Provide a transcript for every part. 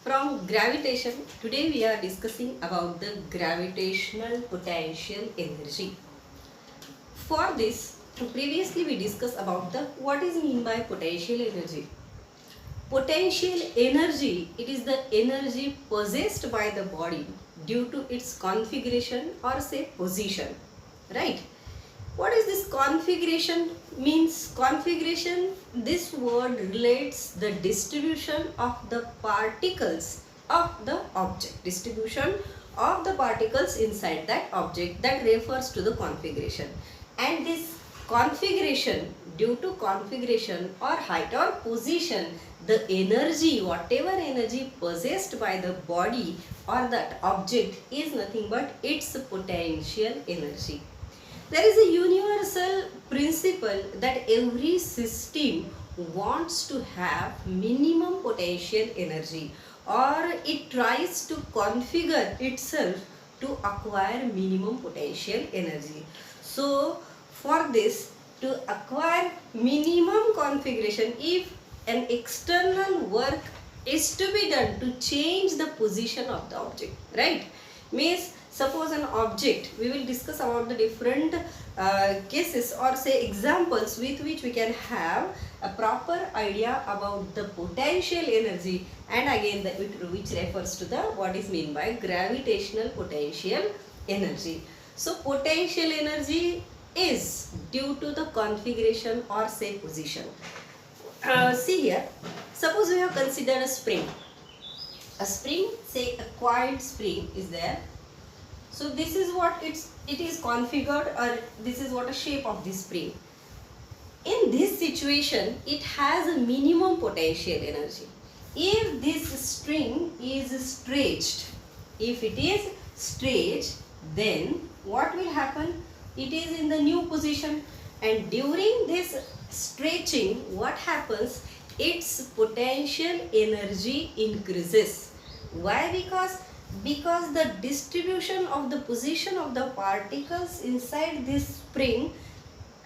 From gravitation, today we are discussing about the gravitational potential energy. For this, previously we discussed about the what is mean by potential energy. Potential energy, it is the energy possessed by the body due to its configuration or say position, right? What is this configuration means? Configuration, this word relates the distribution of the particles of the object. Distribution of the particles inside that object, that refers to the configuration. And this configuration, due to configuration or height or position, the energy, whatever energy possessed by the body or that object is nothing but its potential energy. There is a universal principle that every system wants to have minimum potential energy, or it tries to configure itself to acquire minimum potential energy. So for this, to acquire minimum configuration, if an external work is to be done to change the position of the object, right? Means suppose an object, we will discuss about the different cases or say examples with which we can have a proper idea about the potential energy, and again which refers to the what is mean by gravitational potential energy. So potential energy is due to the configuration or say position. See here, suppose we have considered a spring. A spring, say a coiled spring is there. So this is what it is configured, or this is what a shape of this spring. In this situation, it has a minimum potential energy. If this string is stretched, then what will happen? It is in the new position, and during this stretching, what happens? Its potential energy increases. Why? Because the distribution of the position of the particles inside this spring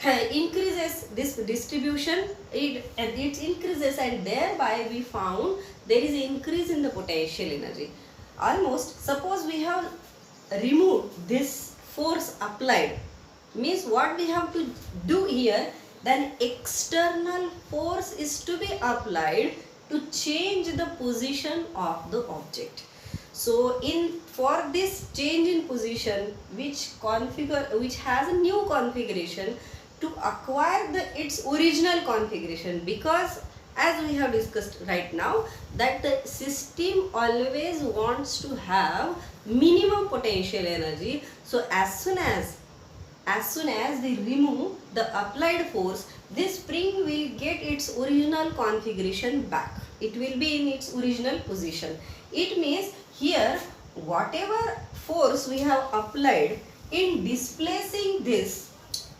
increases. This distribution, it increases, and thereby we found there is an increase in the potential energy. Almost, suppose we have removed this force applied, means what we have to do here, then external force is to be applied to change the position of the object. So for this change in position, which has a new configuration, to acquire its original configuration, because as we have discussed right now, that the system always wants to have minimum potential energy. So as soon as we remove the applied force, this spring will get its original configuration back. It will be in its original position. It means here whatever force we have applied in displacing this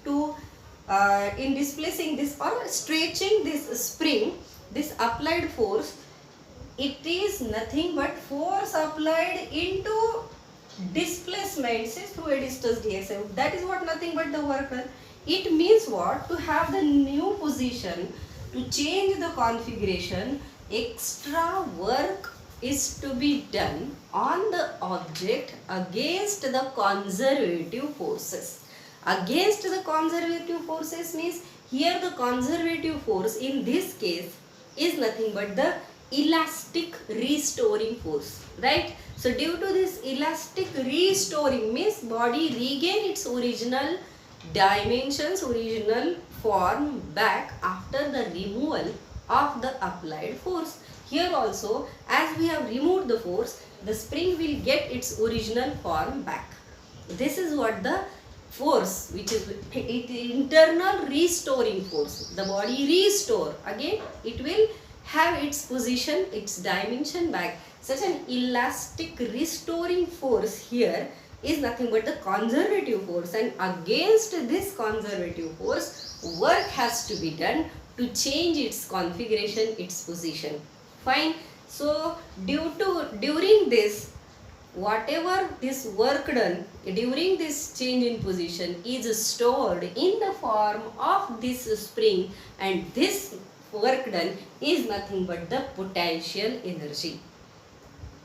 or stretching this spring, this applied force, it is nothing but force applied into displacement through a distance dx. That is what nothing but the work done. It means what? To have the new position, to change the configuration, extra work is to be done on the object against the conservative forces. Against the conservative forces means here the conservative force in this case is nothing but the elastic restoring force, right? So due to this elastic restoring means body regain its original dimensions, original form back after the removal of the applied force. Here also, as we have removed the force, the spring will get its original form back. This is what the force, which is internal restoring force. The body restore, again it will have its position, its dimension back. Such an elastic restoring force here is nothing but the conservative force, and against this conservative force work has to be done to change its configuration, its position. Fine. So during this, whatever this work done during this change in position is stored in the form of this spring, and this work done is nothing but the potential energy.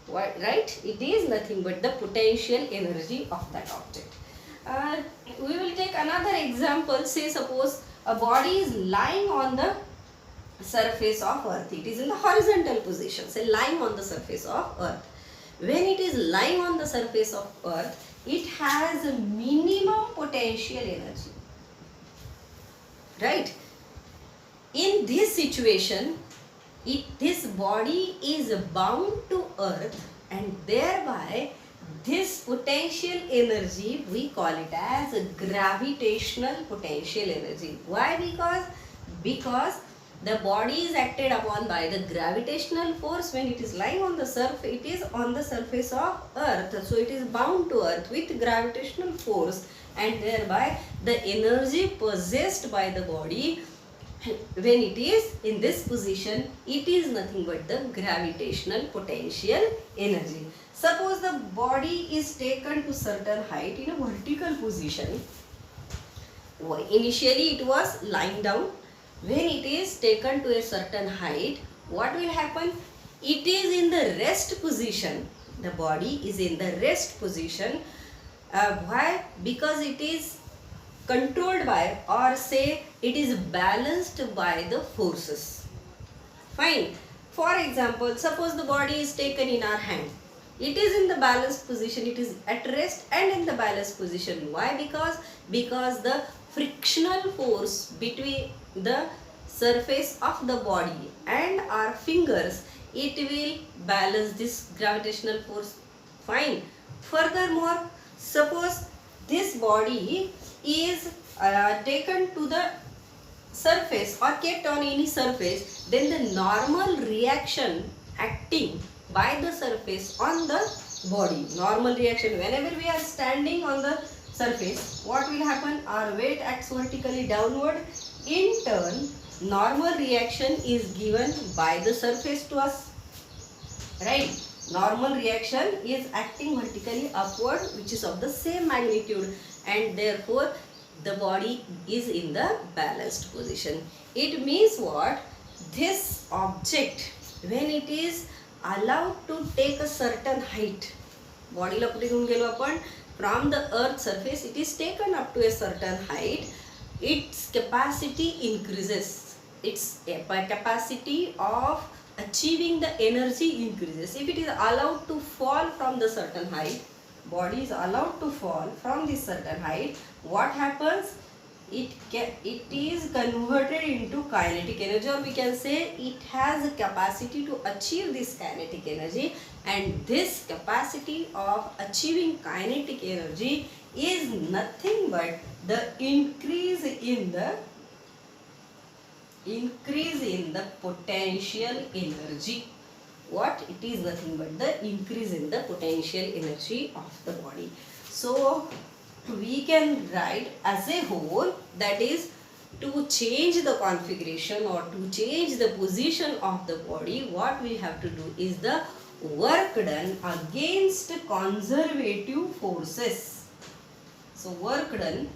Why, right? It is nothing but the potential energy of that object. We will take another example. Say suppose a body is lying on the surface of earth. It is in the horizontal position, say lying on the surface of earth. When it is lying on the surface of earth, it has a minimum potential energy, right? In this situation, this body is bound to earth, and thereby this potential energy, we call it as a gravitational potential energy. Why? Because the body is acted upon by the gravitational force. When it is lying on the surface, it is on the surface of earth, so it is bound to earth with gravitational force, and thereby the energy possessed by the body when it is in this position, it is nothing but the gravitational potential energy. Suppose the body is taken to certain height in a vertical position. Initially it was lying down. When it is taken to a certain height, what will happen? It is in the rest position. The body is in the rest position. Why? Because it is controlled by, or say it is balanced by the forces. Fine. For example, suppose the body is taken in our hand. It is in the balanced position, it is at rest and in the balanced position. Why? Because the frictional force between the surface of the body and our fingers, it will balance this gravitational force. Fine. Furthermore, suppose this body is taken to the surface or kept on any surface, then the normal reaction acting by the surface on the body, normal reaction, whenever we are standing on the surface, what will happen? Our weight acts vertically downward. In turn, normal reaction is given by the surface to us, right? Normal reaction is acting vertically upward, which is of the same magnitude, and therefore the body is in the balanced position. It means what? This object, when it is allowed to take a certain height, body ला कुठे घेऊन गेलो आपण, from the earth surface, it is taken up to a certain height, its capacity increases, its capacity of achieving the energy increases. If it is allowed to fall from the certain height, body is allowed to fall from this certain height, what happens? It is converted into kinetic energy, or we can say it has a capacity to achieve this kinetic energy, and this capacity of achieving kinetic energy is nothing but the increase in the potential energy. What? It is nothing but the increase in the potential energy of the body. So we can write as a whole, that is, to change the configuration or to change the position of the body, what we have to do is the work done against conservative forces. So work done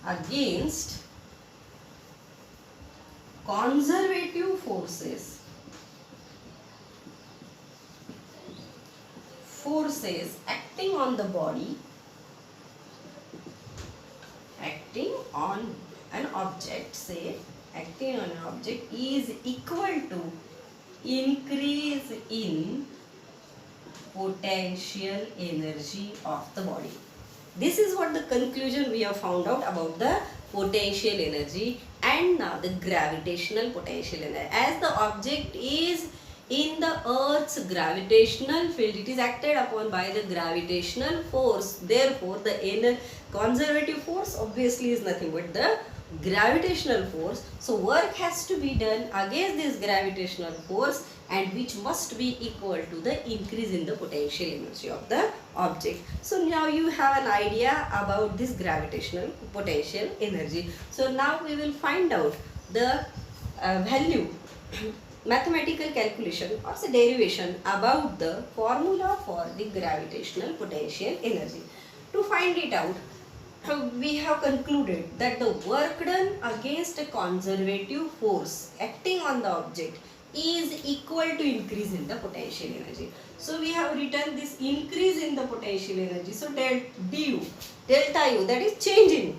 against conservative forces acting on the body, acting on an object, say acting on an object is equal to increase in potential energy of the body. This is what the conclusion we have found out about the potential energy. And now the gravitational potential energy. As the object is in the earth's gravitational field, it is acted upon by the gravitational force. Therefore, the conservative force obviously is nothing but the gravitational force. So work has to be done against this gravitational force, and which must be equal to the increase in the potential energy of the object. So now you have an idea about this gravitational potential energy. So now we will find out the value mathematical calculation or the derivation about the formula for the gravitational potential energy. To find it out, we have concluded that the work done against a conservative force acting on the object is equal to increase in the potential energy. So we have written this increase in the potential energy. So del du, delta U, that is changing.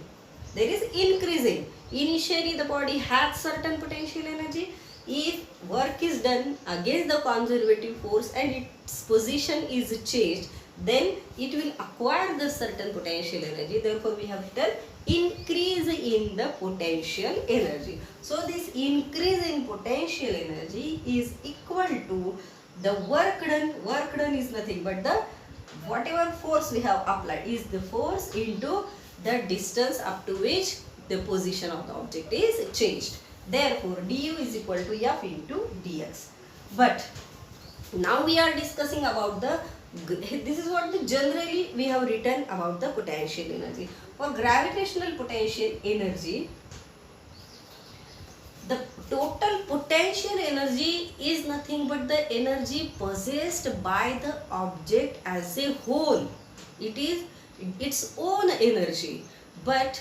There is increasing. Initially the body has certain potential energy. If work is done against the conservative force and its position is changed, then it will acquire the certain potential energy. Therefore we have written increase in the potential energy. So this increase in potential energy is equal to the work done. Work done is nothing but the whatever force we have applied is the force into the distance up to which the position of the object is changed. Therefore du is equal to F into dx. But now we are discussing about the, this is what the generally we have written about the potential energy. For gravitational potential energy, the total potential energy is nothing but the energy possessed by the object as a whole. It is its own energy, but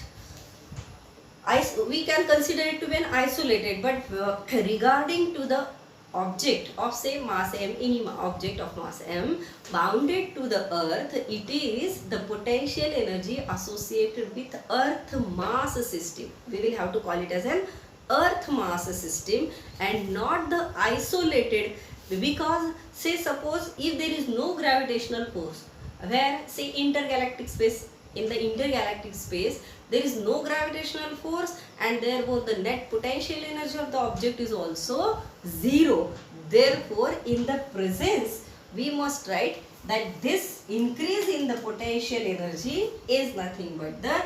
we can consider it to be an isolated, but regarding to the object of say mass m, any object of mass m bounded to the earth, it is the potential energy associated with earth mass system. We will have to call it as an earth mass system and not the isolated, because say suppose if there is no gravitational force, where say intergalactic space, in the intergalactic space there is no gravitational force and therefore the net potential energy of the object is also zero. Therefore in the presence we must write that this increase in the potential energy is nothing but the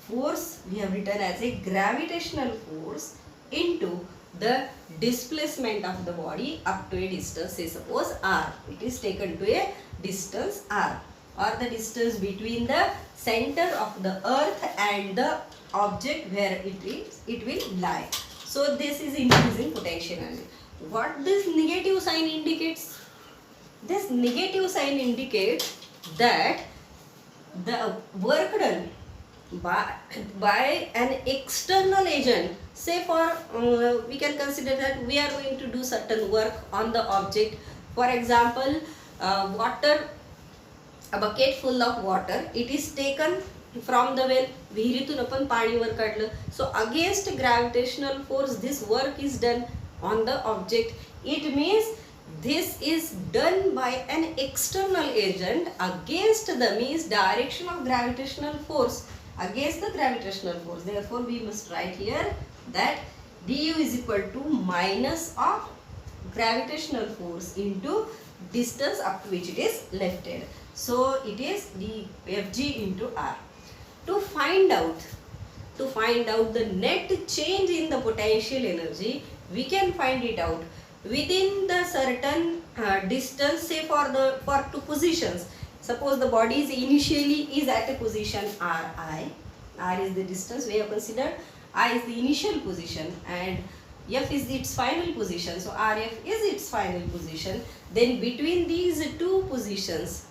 force we have written as a gravitational force into the displacement of the body up to a distance, say suppose r. It is taken to a distance r, or the distance between the center of the earth and the object where it will lie. So this is increasing potential energy. What this negative sign indicates? This negative sign indicates that the work done by an external agent, say for we can consider that we are going to do certain work on the object. For example, water, a bucket full of water, it is taken from the well, विहिरीतून आपण पाणी वर काढलं. So against gravitational force this work is done on the object. It means this is done by an external agent against the means direction of gravitational force, against the gravitational force. Therefore we must write here that du is equal to minus of gravitational force into distance up to which it is lifted. So it is dFg into r. To find out the net change in the potential energy, we can find it out within the certain distance, say for two positions. Suppose the body is initially is at a position ri. R is the distance we have considered, I is the initial position and F is its final position. So RF is its final position. Then between these two positions,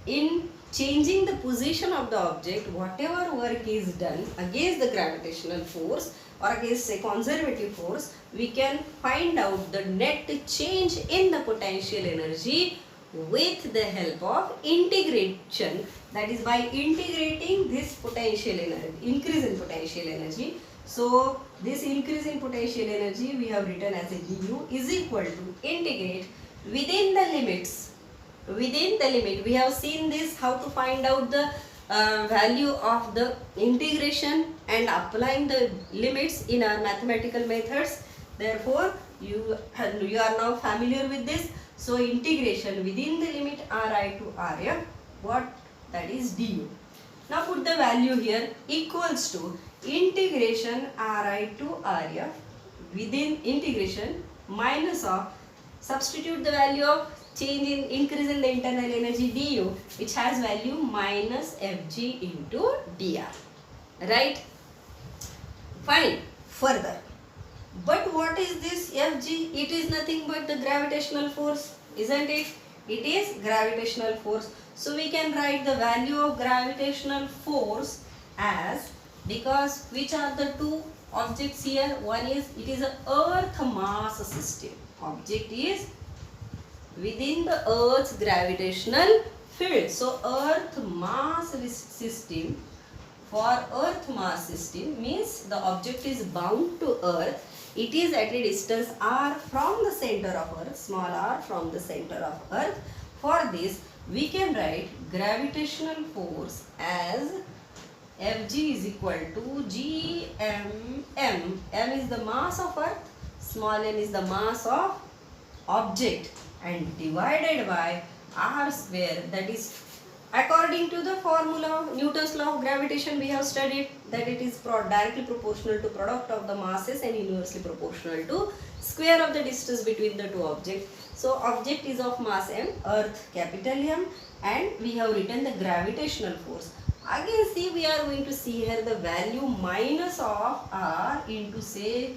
in changing the position of the object, whatever work is done against the gravitational force or against a conservative force, we can find out the net change in the potential energy with the help of integration. That is by integrating this potential energy, increase in potential energy. So this increase in potential energy we have written as a du is equal to integrate within the limits. Within the limit, we have seen this how to find out the value of the integration and applying the limits in our mathematical methods. Therefore you are now familiar with this. So integration within the limit ri to rf, what that is du. Now put the value here equals to integration ri to rf within integration minus of, substitute the value of change in increase in the internal energy du, which has value minus Fg into dr. Right? Fine. Further. But what is this Fg? It is nothing but the gravitational force, isn't it? It is gravitational force. So we can write the value of gravitational force as, because which are the two objects here? One is, it is a earth mass system. Object is within the Earth's gravitational field. So Earth mass system, for Earth mass system means the object is bound to Earth. It is at a distance r from the center of Earth, small r from the center of Earth. For this we can write gravitational force as Fg is equal to Gmm. M is the mass of Earth, small m is the mass of object, and divided by r square, that is according to the formula Newton's law of gravitation we have studied, that it is directly proportional to product of the masses and inversely proportional to square of the distance between the two objects. So object is of mass m, Earth capital M, and we have written the gravitational force. Again see, we are going to see here the value minus of r into say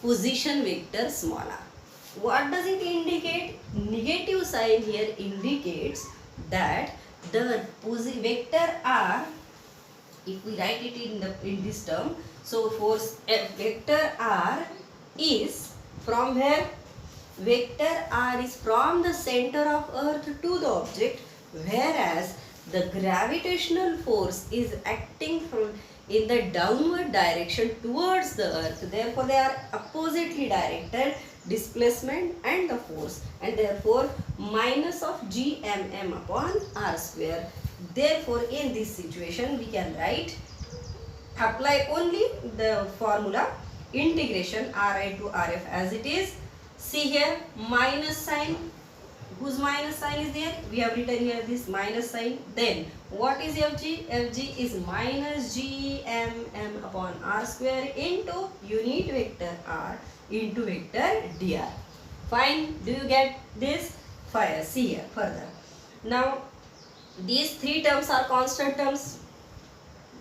position vector small r. What does it indicate? Negative sign here indicates that the vector r, if we write it in this term, so force vector r is from where? Vector r is from the center of Earth to the object, whereas the gravitational force is acting from in the downward direction towards the Earth. Therefore they are oppositely directed, displacement and the force, and therefore minus of Gmm upon r square. Therefore in this situation we can write, apply only the formula integration Ri to Rf as it is. See here minus sign, whose minus sign is there? We have written here this minus sign. Then what is Fg? Fg is minus Gmm upon r square into unit vector r into vector dr. Fine. Do you get this? Fine. See here further. Now these three terms are constant terms.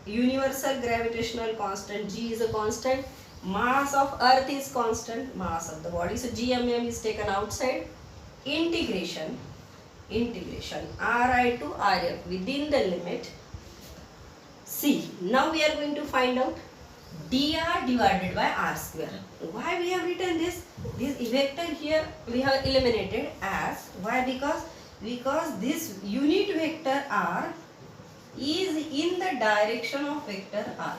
Universal gravitational constant G is a constant. Mass of Earth is constant. Mass of the body. So Gmm is taken outside. Integration Ri to Rf within the limit. See, now we are going to find out dr divided by r square. Why we have written this? This vector here we have eliminated as, why? Because this unit vector r is in the direction of vector r.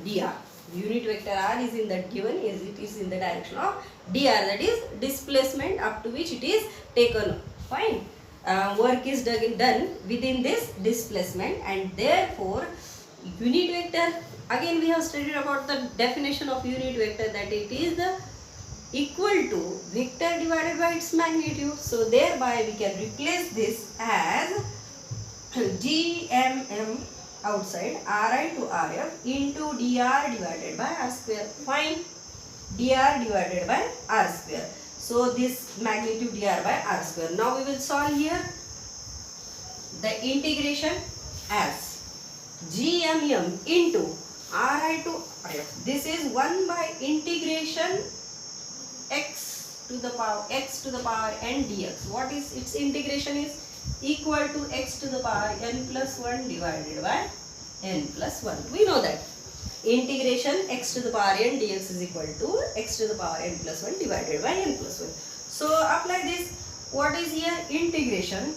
Dr, unit vector r is in that given, is it is in the direction of dr, that is displacement up to which it is taken. Fine. Work is done within this displacement, and therefore unit vector, again we have studied about the definition of unit vector, that it is the equal to vector divided by its magnitude. So thereby we can replace this as Gmm outside Ri to Rf into dr divided by r square. Fine. Dr divided by r square. So this magnitude dr by r square. Now we will solve here the integration as Gmm into Ri to Rf. This is 1 by integration x to the power n dx. What is its integration is equal to x to the power n plus 1 divided by n plus 1. We know that integration x to the power n dx is equal to x to the power n plus 1 divided by n plus 1. So apply this. What is here? Integration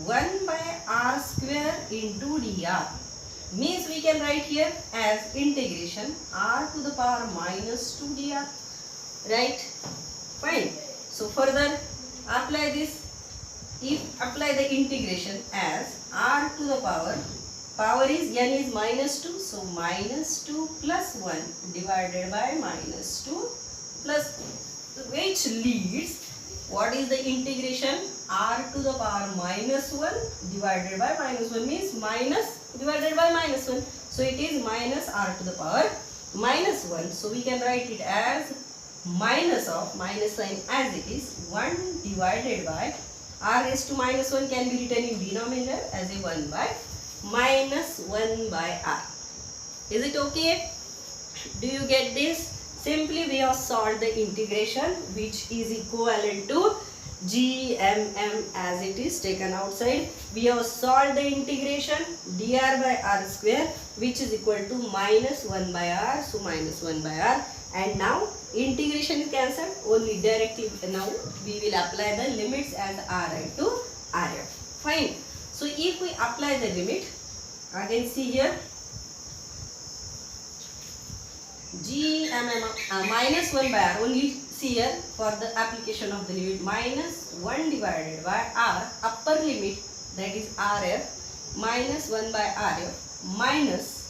1 by r square into dr means we can write here as integration r to the power minus 2 dr. Right? Fine. So further apply this. If apply the integration as r to the power is n is minus 2, so minus 2 plus 1 divided by minus 2 plus 1, which leads, what is the integration? R to the power minus 1 divided by minus 1 means minus divided by minus 1. So it is minus r to the power minus 1. So we can write it as minus of minus sign as it is 1 divided by r raised to minus 1 can be written in denominator as a 1 by minus 1 by r. Is it okay? Do you get this? Simply we have solved the integration which is equivalent to Gmm as it is taken outside. We have solved the integration dr by r square which is equal to minus 1 by r, so minus 1 by r. And now integration is cancelled, only directly now we will apply the limits as Ri to Rf. Fine. So if we apply the limit, again see here, minus 1 by R, only see here for the application of the limit, minus 1 divided by R, upper limit, that is Rf, minus 1 by Rf, minus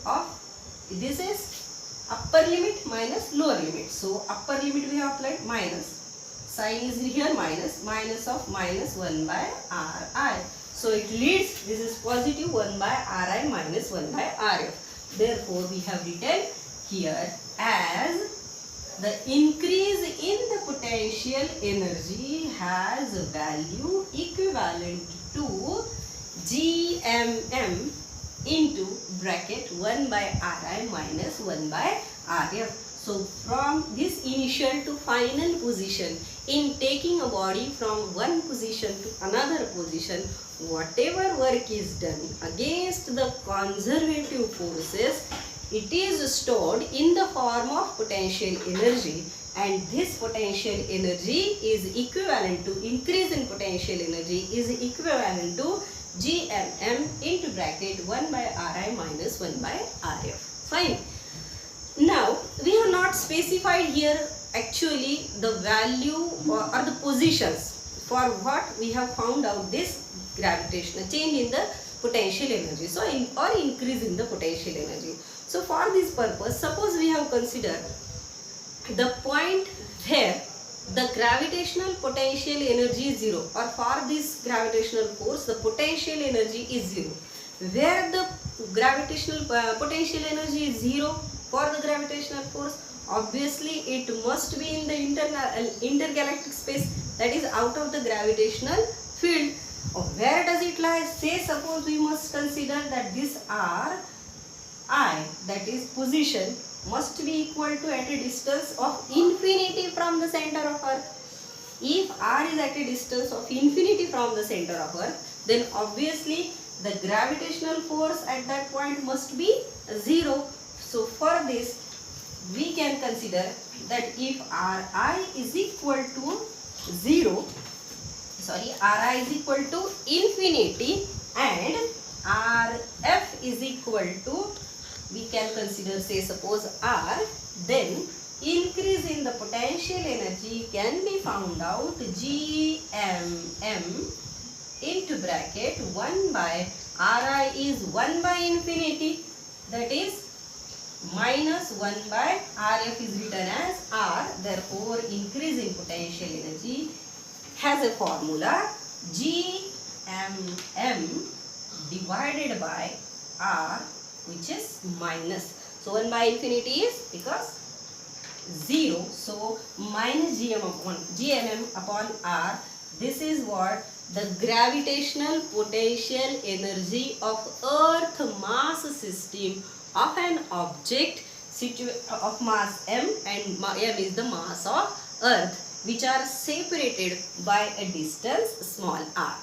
of, this is upper limit minus lower limit. So upper limit we have applied, minus, sign is here minus, minus of minus 1 by Ri. So it leads, this is positive 1 by Ri minus 1 by Rf. Therefore we have written here as the increase in the potential energy has a value equivalent to Gmm into bracket 1 by Ri minus 1 by Rf. So from this initial to final position, in taking a body from one position to another position, whatever work is done against the conservative forces, it is stored in the form of potential energy, and this potential energy is equivalent to, increase in potential energy is equivalent to Gmm into bracket 1 by Ri minus 1 by Rf. Fine. Now we have not specified here actually the value or the positions for what we have found out this gravitational change in the potential energy, so or increase in the potential energy. So for this purpose, suppose we have considered the point where the gravitational potential energy is 0, or for this gravitational force the potential energy is 0, where the gravitational potential energy is 0 for the gravitational force, obviously it must be in the intergalactic space, that is out of the gravitational field. Where does it lie? Say suppose we must consider that this Ri, that is position, must be equal to at a distance of infinity from the center of Earth. If R is at a distance of infinity from the center of Earth, then obviously the gravitational force at that point must be 0. So for this we can consider that if Ri is equal to 0, Ri is equal to infinity and Rf is equal to, we can consider say suppose R, then increase in the potential energy can be found out Gmm into bracket 1 by Ri is 1 by infinity, that is minus 1 by Rf is written as R. Therefore increase in potential energy has a formula Gmm divided by R, which is minus. So 1 by infinity is because 0. So minus Gmm upon R. This is what the gravitational potential energy of Earth mass system of an object of mass m, and m is the mass of Earth, which are separated by a distance small r.